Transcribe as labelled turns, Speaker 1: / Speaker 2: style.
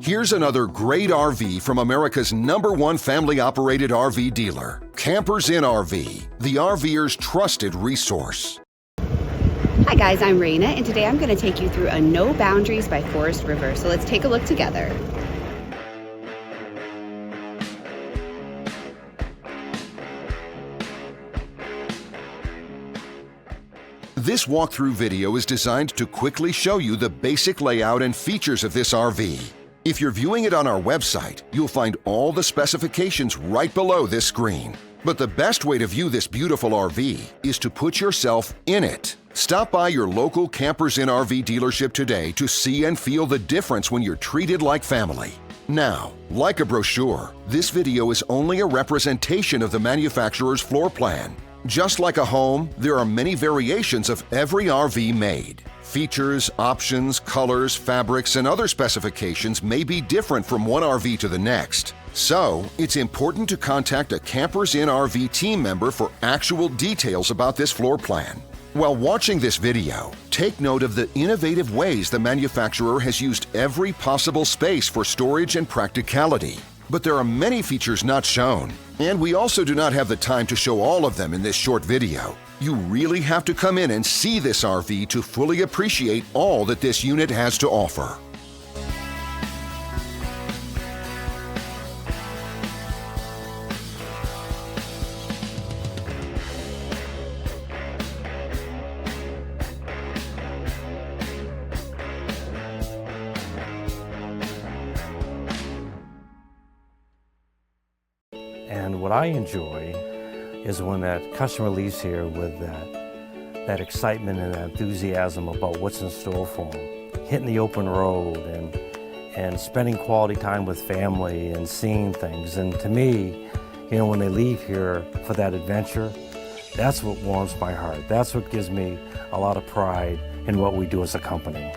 Speaker 1: Here's another great RV from America's #1 family-operated RV dealer, Campers Inn RV, the RVer's trusted resource.
Speaker 2: Hi guys, I'm Raina, and today I'm going to take you through a No Boundaries by Forest River. So let's take a look together.
Speaker 1: This walkthrough video is designed to quickly show you the basic layout and features of this RV. If you're viewing it on our website, you'll find all the specifications right below this screen. But the best way to view this beautiful RV is to put yourself in it. Stop by your local Campers Inn RV dealership today to see and feel the difference when you're treated like family. Now, like a brochure, this video is only a representation of the manufacturer's floor plan. Just like a home, there are many variations of every RV made. Features, options, colors, fabrics, and other specifications may be different from one RV to the next. So, it's important to contact a Campers Inn RV team member for actual details about this floor plan. While watching this video, take note of the innovative ways the manufacturer has used every possible space for storage and practicality. But there are many features not shown, and we also do not have the time to show all of them in this short video. You really have to come in and see this RV to fully appreciate all that this unit has to offer.
Speaker 3: And what I enjoy is when that customer leaves here with that excitement and that enthusiasm about what's in store for them. Hitting the open road and spending quality time with family and seeing things. And to me, you know, when they leave here for that adventure, that's what warms my heart. That's what gives me a lot of pride in what we do as a company.